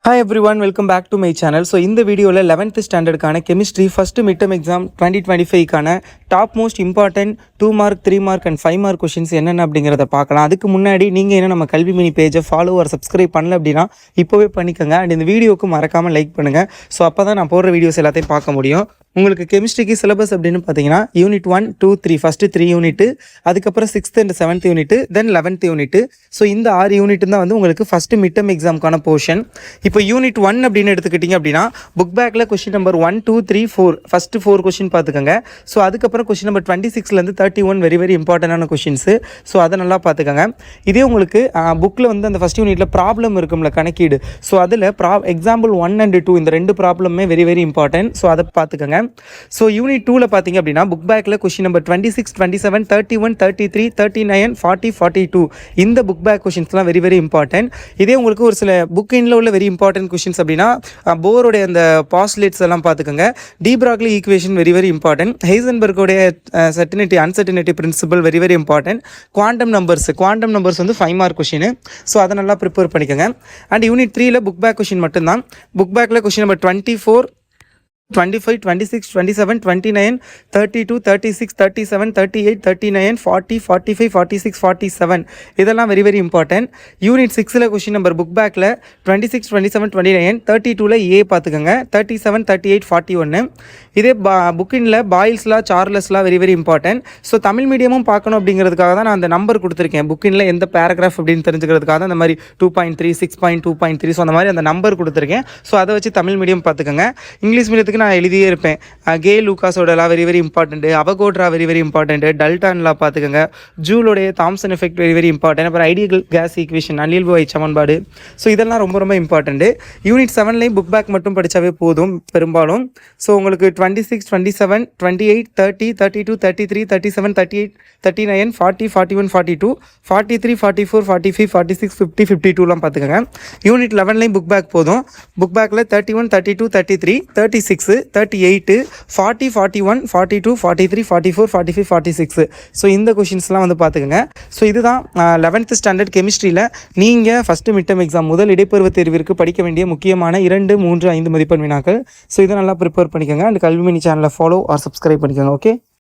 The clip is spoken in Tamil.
Hi everyone, welcome back to my channel. So இந்த வீடியோவில் 11th ஸ்டாண்டர்டுக்கான chemistry first mid term exam 2025க்கான top most important 2 mark 3 mark and 5 mark questions என்னென்ன அப்படிங்கிறத பார்க்கலாம். அதுக்கு முன்னாடி நீங்கள் என்ன நம்ம கல்வி மினி பேஜை ஃபாலோ ஆர் சப்ஸ்கிரைப் பண்ணல அப்படின்னா இப்போவே பண்ணிக்கோங்க. அண்ட் இந்த வீடியோக்கு மறக்காமல் லைக் பண்ணுங்கள். ஸோ அப்போ தான் நான் போடுற வீடியோஸ் எல்லாத்தையும் பார்க்க முடியும். உங்களுக்கு கெமிஸ்ட்ரிக்கு சிலபஸ் அப்படின்னு பார்த்தீங்கன்னா யூனிட் 1, 2, 3 ஃபஸ்ட்டு 3 யூனிட்டு, அதுக்கப்புறம் 6th and 7th unit, then 11th unit. So இந்த 6 யூனிட் தான் வந்து உங்களுக்கு ஃபஸ்ட்டு மிட் டர்ம் எக்ஸாமுக்கான போர்ஷன். இப்போ யூனிட் 1 அப்படின்னு எடுத்துக்கிட்டிங்க அப்படின்னா புக் பேக்கில் கொஸ்டின் நம்பர் 1, 2, 3, 4 ஃபஸ்ட்டு 4 கொஸ்டின் பார்த்துக்கோங்க. ஸோ அதுக்கப்புறம் கொஸ்டின் நம்பர் 26லேருந்து 31 வெரி வெரி இம்பார்ட்டண்டான கொஷின்ஸு. ஸோ அதை நல்லா பார்த்துக்கோங்க. இதே உங்களுக்கு புக்கில் வந்து அந்த ஃபஸ்ட் யூனிட்டில் ப்ராப்ளம் இருக்கும்ல, கணக்கீடு. ஸோ அதில் எக்ஸாம்பிள் 1 and 2 இந்த 2 ப்ராப்ளமே வெரி வெரி இம்பார்ட்டன்ட். ஸோ அதை பார்த்துக்கோங்க. ஸோ யூனிட் 2ல் பார்த்தீங்க அப்படின்னா புக் பேக்கில் கொஸ்டின் நம்பர் 26, 27, 31, 33, 39, 40, 42 இந்த புக் பேக் கொஷின்ஸ்லாம் வெரி வெரி இம்பார்ட்டன்ட். இதே உங்களுக்கு ஒரு சில புக் இன்ல உள்ள வெரி இம்பார்ட்டன்ட் கொஷின்ஸ் அப்படின்னா போரோடைய அந்த பாஸ்லேட்ஸ் எல்லாம் பார்த்துக்கோங்க. De Broglie equation very very important. ஹைசன்பர்கோடைய certainty uncertainty principle very very important. Quantum numbers வந்து 5 மார்க் கொஷின். ஸோ அதை நல்லா ப்ரிப்பேர் பண்ணிக்கோங்க. அண்ட் யூனிட் 3ல் புக் பேக் கொஷின் மட்டும்தான். புக் பேக்கில் கொஷின் நம்பர் 24, 25, 26, 27, 29, 32, 36, 37, 38, 39, 40, 45, 46, 47 இதெல்லாம் வெரி வெரி இம்பார்ட்டன்ட். யூனிட் 6ல் கொஸ்டின் நம்பர் புக் பேக்கில் 26, 27, 29, 32ல் ஏ பார்த்துக்கோங்க, 37, 38, 41. இதே புக்கின்ல பாயில்ஸ்லா சார்லஸ்லாம் very very important. So Tamil மீடியமும் பார்க்கணும் அப்படிங்கிறதுக்காக தான் நான் அந்த நம்பர் கொடுத்துருக்கேன். புக்கின்ல எந்த பேராகிராஃப் அப்படின்னு தெரிஞ்சுக்கிறதுக்காக தான் அந்த மாதிரி 2.3, 6.2.3 ஸோ அந்த மாதிரி அந்த நம்பர் கொடுத்துருக்கேன். ஸோ அதை வச்சு தமிழ் மீடியம் பார்த்துக்கோங்க. இங்கிலீஷ் மீடியத்துக்கு நான் எழுதியே இருப்பேன். கே லூகாஸோடலாம் very very important, Avogadro very very important, டல்டான்லாம் பார்த்துக்கோங்க, ஜூலோடைய Thomson effect very very important, அப்புறம் ஐடியல் கேஸ் ஈக்குவேஷன், அணில்வாய் சமன்பாடு. ஸோ இதெல்லாம் ரொம்ப ரொம்ப இம்பார்ட்டன்ட். யூனிட் 7லையும் புக் பேக் மட்டும் படித்தாவே போதும் பெரும்பாலும். ஸோ உங்களுக்கு 26, 27, 28, 30, 32, 33, 37, 38, 39, 40, 41, 42, 43, 44, 45, 46, 50, 52லாம் பார்த்துக்கோங்க. யூனிட் 11லையும் புக் பேக் போதும். புக் பேக்கில் 31, 32, 33, 36, 38, 40, 41, 42, 43, 44, 45, 46. ஸோ இந்த கொஷின்ஸ்லாம் வந்து பார்த்துக்கோங்க. ஸோ இதுதான் 11th ஸ்டாண்டர்ட் கெமிஸ்ட்ரியில் நீங்கள் ஃபஸ்ட்டு மிட் டர்ம் எக்ஸாம் முதல் இடைப்பருவ தேர்விற்கு படிக்க வேண்டிய முக்கியமான 2, 3, 5 மதிப்பெண் வினாக்கள். ஸோ இதை நல்லா ப்ரிப்பேர் பண்ணிக்கோங்க. அண்ட் கல்வி மினி சேனலை ஃபாலோ ஆர் சப்ஸ்கிரைப் பண்ணிக்கோங்க. ஓகே.